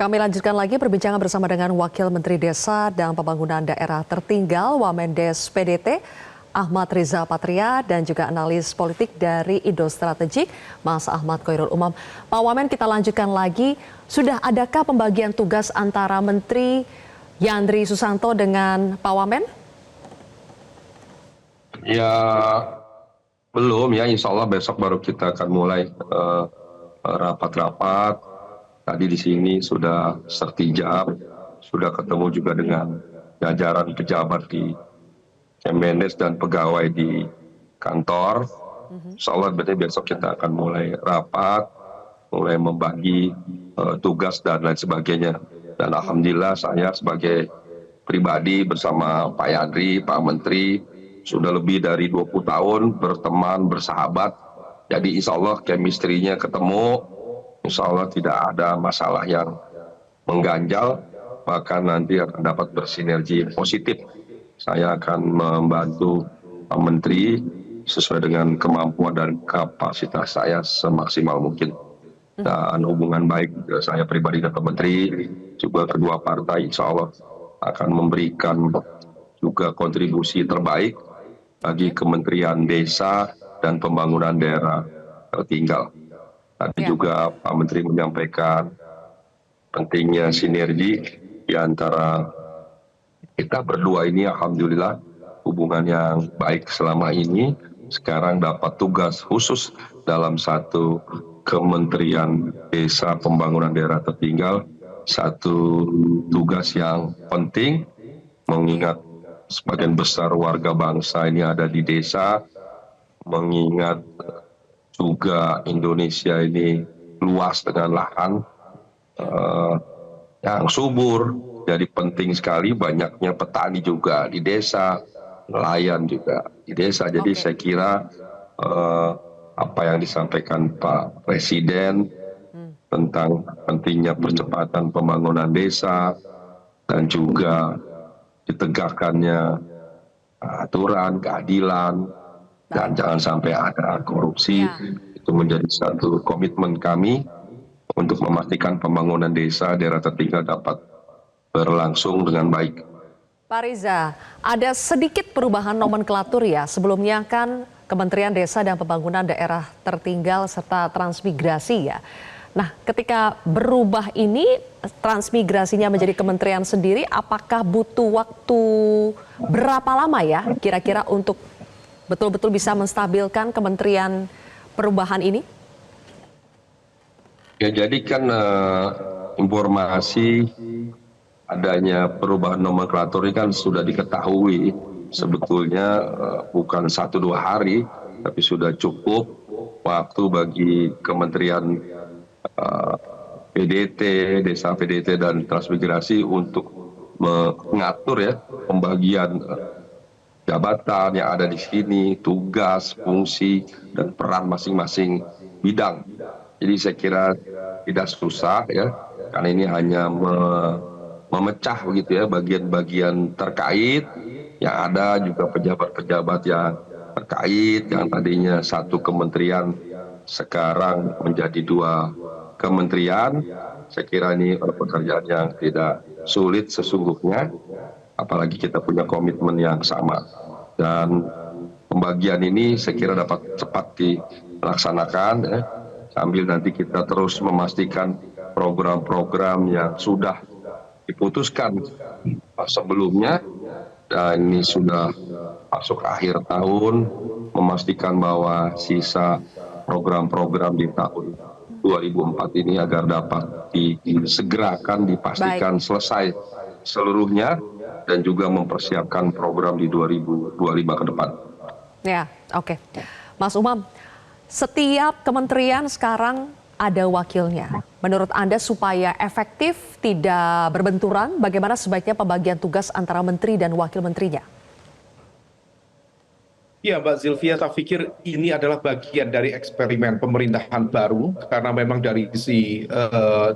Kami lanjutkan lagi perbincangan bersama dengan Wakil Menteri Desa dan Pembangunan Daerah Tertinggal Wamendes PDT Ahmad Riza Patria dan juga analis politik dari Indo Strategik Mas Ahmad Khoirul Umam. Pak Wamen, kita lanjutkan lagi. Sudah adakah pembagian tugas antara Menteri Yandri Susanto dengan Pak Wamen? Ya belum ya, insya Allah besok baru kita akan mulai rapat-rapat. Tadi di sini sudah sertijab, sudah ketemu juga dengan jajaran pejabat di Kemendes dan pegawai di kantor. Insya Allah besok kita akan mulai rapat, mulai membagi tugas dan lain sebagainya. Dan alhamdulillah saya sebagai pribadi bersama Pak Yandri, Pak Menteri, sudah lebih dari 20 tahun berteman, bersahabat. Jadi insya Allah chemistry-nya ketemu, insya Allah tidak ada masalah yang mengganjal, bahkan nanti akan dapat bersinergi positif. Saya akan membantu Pak Menteri sesuai dengan kemampuan dan kapasitas saya semaksimal mungkin. Dan hubungan baik saya pribadi dan Pak Menteri, juga kedua partai insya Allah akan memberikan juga kontribusi terbaik bagi Kementerian Desa dan Pembangunan Daerah Tertinggal. Tadi juga Pak Menteri menyampaikan pentingnya sinergi di antara kita berdua ini. Alhamdulillah hubungan yang baik selama ini sekarang dapat tugas khusus dalam satu Kementerian Desa Pembangunan Daerah Tertinggal, satu tugas yang penting mengingat sebagian besar warga bangsa ini ada di desa, mengingat juga Indonesia ini luas dengan lahan yang subur, jadi penting sekali banyaknya petani juga di desa, nelayan juga di desa. Jadi saya kira apa yang disampaikan Pak Presiden tentang pentingnya percepatan pembangunan desa dan juga ditegakkannya aturan, keadilan, dan jangan sampai ada korupsi. Itu menjadi satu komitmen kami untuk memastikan pembangunan desa daerah tertinggal dapat berlangsung dengan baik. Pak Riza, ada sedikit perubahan nomenklatur ya. Sebelumnya kan Kementerian Desa dan Pembangunan Daerah Tertinggal serta Transmigrasi ya. Nah, ketika berubah ini, transmigrasinya menjadi kementerian sendiri, apakah butuh waktu berapa lama ya kira-kira untuk betul-betul bisa menstabilkan kementerian perubahan ini? Ya, jadi kan informasi adanya perubahan nomenklatur ini kan sudah diketahui sebetulnya bukan 1-2 hari, tapi sudah cukup waktu bagi Kementerian PDT, Desa PDT dan Transmigrasi untuk mengatur ya pembagian jabatan yang ada di sini, tugas, fungsi, dan peran masing-masing bidang. Jadi saya kira tidak susah ya, karena ini hanya memecah begitu ya bagian-bagian terkait yang ada, juga pejabat-pejabat yang terkait yang tadinya satu kementerian sekarang menjadi 2 kementerian. Saya kira ini pekerjaan yang tidak sulit sesungguhnya, apalagi kita punya komitmen yang sama. Dan pembagian ini saya kira dapat cepat dilaksanakan ya, sambil nanti kita terus memastikan program-program yang sudah diputuskan sebelumnya, dan ini sudah masuk akhir tahun, memastikan bahwa sisa program-program di tahun 2004 ini agar dapat disegerakan, dipastikan selesai seluruhnya, dan juga mempersiapkan program di 2025 ke depan. Ya, oke. Mas Umam, setiap kementerian sekarang ada wakilnya. Menurut Anda supaya efektif, tidak berbenturan, bagaimana sebaiknya pembagian tugas antara menteri dan wakil menterinya? Ya, Mbak Zilvia, saya pikir ini adalah bagian dari eksperimen pemerintahan baru, karena memang dari sisi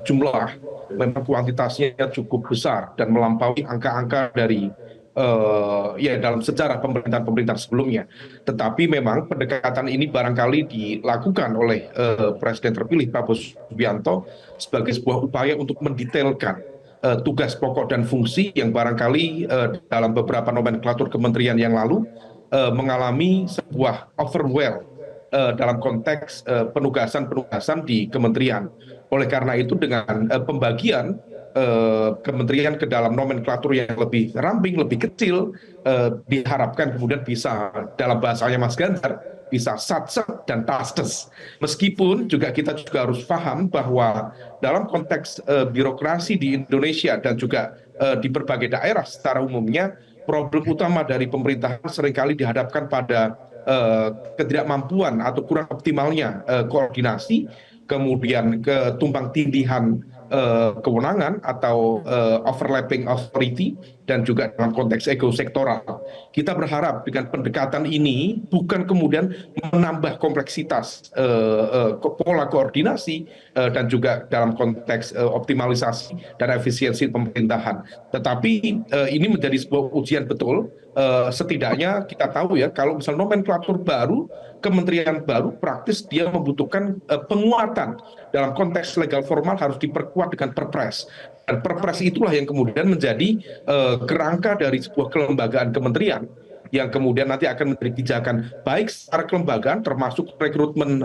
jumlah, memang kuantitasnya cukup besar dan melampaui angka-angka dari ya dalam sejarah pemerintahan-pemerintahan sebelumnya. Tetapi memang pendekatan ini barangkali dilakukan oleh Presiden terpilih Prabowo Subianto sebagai sebuah upaya untuk mendetailkan tugas pokok dan fungsi yang barangkali dalam beberapa nomenklatur kementerian yang lalu mengalami sebuah overwhelm dalam konteks penugasan-penugasan di kementerian. Oleh karena itu dengan pembagian kementerian ke dalam nomenklatur yang lebih ramping, lebih kecil, diharapkan kemudian bisa dalam bahasanya Mas Ganjar bisa satset dan tastes. Meskipun juga kita juga harus paham bahwa dalam konteks birokrasi di Indonesia dan juga di berbagai daerah secara umumnya, problem utama dari pemerintahan seringkali dihadapkan pada ketidakmampuan atau kurang optimalnya koordinasi, kemudian ketumpang tindihan kewenangan atau overlapping authority, dan juga dalam konteks ego sektoral. Kita berharap dengan pendekatan ini bukan kemudian menambah kompleksitas pola koordinasi dan juga dalam konteks optimalisasi dan efisiensi pemerintahan. Tetapi ini menjadi sebuah ujian betul. Setidaknya kita tahu ya, kalau misal nomenklatur baru, kementerian baru, praktis dia membutuhkan penguatan dalam konteks legal formal, harus diperkuat dengan perpres. Dan perpres itulah yang kemudian menjadi kerangka dari sebuah kelembagaan kementerian yang kemudian nanti akan menjadi pijakan baik secara kelembagaan, termasuk rekrutmen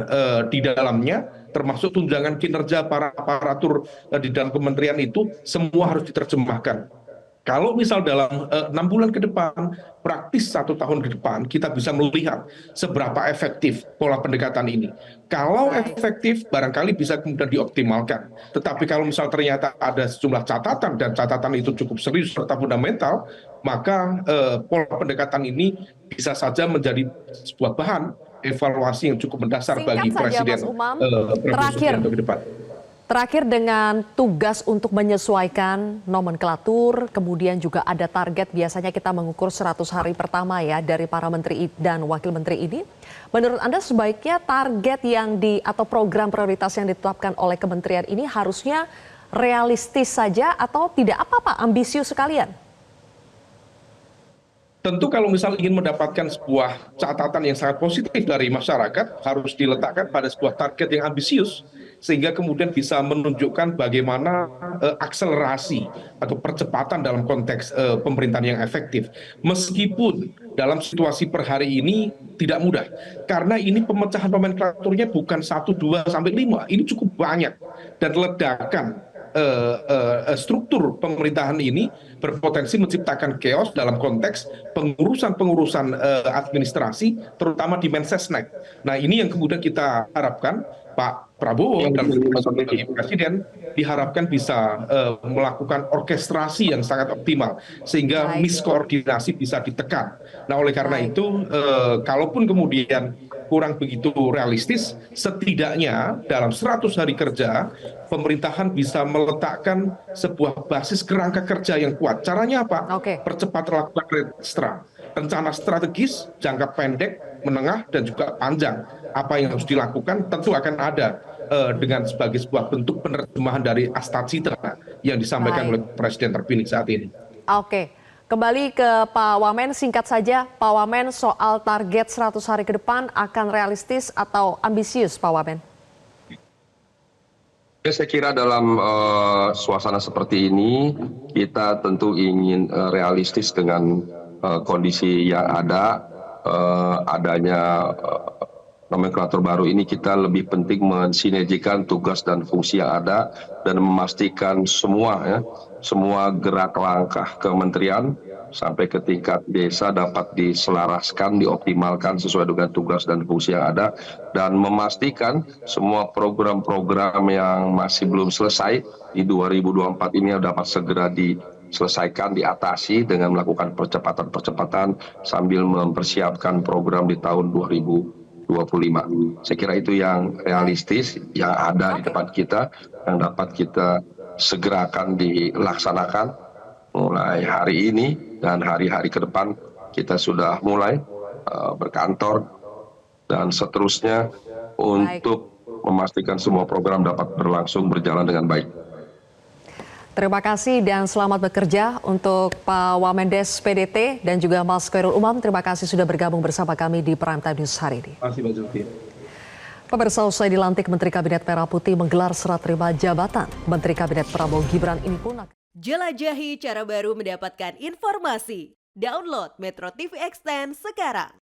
di dalamnya, termasuk tunjangan kinerja para aparatur di dalam kementerian itu, semua harus diterjemahkan. Kalau misal dalam 6 bulan ke depan, praktis 1 tahun ke depan, kita bisa melihat seberapa efektif pola pendekatan ini. Kalau efektif, barangkali bisa kemudian dioptimalkan. Tetapi kalau misal ternyata ada sejumlah catatan, dan catatan itu cukup serius serta fundamental, maka pola pendekatan ini bisa saja menjadi sebuah bahan evaluasi yang cukup mendasar bagi Singkat saja, Mas Presiden Umam. Prabowo Subianto ke depan. Terakhir dengan tugas untuk menyesuaikan nomenklatur, kemudian juga ada target, biasanya kita mengukur 100 hari pertama ya dari para menteri dan wakil menteri ini. Menurut Anda sebaiknya target atau program prioritas yang ditetapkan oleh kementerian ini harusnya realistis saja atau tidak apa-apa, ambisius sekalian? Tentu kalau misal ingin mendapatkan sebuah catatan yang sangat positif dari masyarakat, harus diletakkan pada sebuah target yang ambisius, sehingga kemudian bisa menunjukkan bagaimana akselerasi atau percepatan dalam konteks pemerintahan yang efektif. Meskipun dalam situasi per hari ini tidak mudah, karena ini pemecahan nomenklaturnya bukan 1, 2, sampai 5, ini cukup banyak, dan ledakan struktur pemerintahan ini berpotensi menciptakan chaos dalam konteks pengurusan administrasi, terutama di Mensesnek. Nah, ini yang kemudian kita harapkan Pak Prabowo dan sebagai Presiden diharapkan bisa melakukan orkestrasi yang sangat optimal sehingga miskoordinasi bisa ditekan. Nah, oleh karena itu, kalaupun kemudian kurang begitu realistis, setidaknya dalam 100 hari kerja pemerintahan bisa meletakkan sebuah basis kerangka kerja yang kuat. Caranya apa? Percepat lakukan rencana strategis, jangka pendek, menengah, dan juga panjang. Apa yang harus dilakukan tentu akan ada dengan sebagai sebuah bentuk penerjemahan dari Astacita yang disampaikan oleh Presiden terpilih saat ini. Kembali ke Pak Wamen, singkat saja Pak Wamen, soal target 100 hari ke depan akan realistis atau ambisius Pak Wamen? Saya kira dalam suasana seperti ini kita tentu ingin realistis dengan kondisi yang ada, adanya nomenklatur baru ini. Kita lebih penting mensinergikan tugas dan fungsi yang ada dan memastikan semua gerak langkah kementerian sampai ke tingkat desa dapat diselaraskan, dioptimalkan sesuai dengan tugas dan fungsi yang ada, dan memastikan semua program-program yang masih belum selesai di 2024 ini dapat segera diselesaikan, diatasi dengan melakukan percepatan-percepatan sambil mempersiapkan program di tahun 2025. Saya kira itu yang realistis, yang ada di depan kita, yang dapat kita segerakan dilaksanakan mulai hari ini, dan hari-hari ke depan kita sudah mulai berkantor dan seterusnya untuk memastikan semua program dapat berlangsung berjalan dengan baik. terima kasih dan selamat bekerja untuk Pak Wamendes PDT dan juga Mas Khairul Umam. Terima kasih sudah bergabung bersama kami di Prime Time News hari ini. Terima kasih Mbak Zulfi. Pemirsa, usai dilantik Menteri Kabinet Merah Putih menggelar serah terima jabatan, Menteri Kabinet Prabowo Gibran ini pun jelajahi cara baru mendapatkan informasi. Download Metro TV Extend sekarang.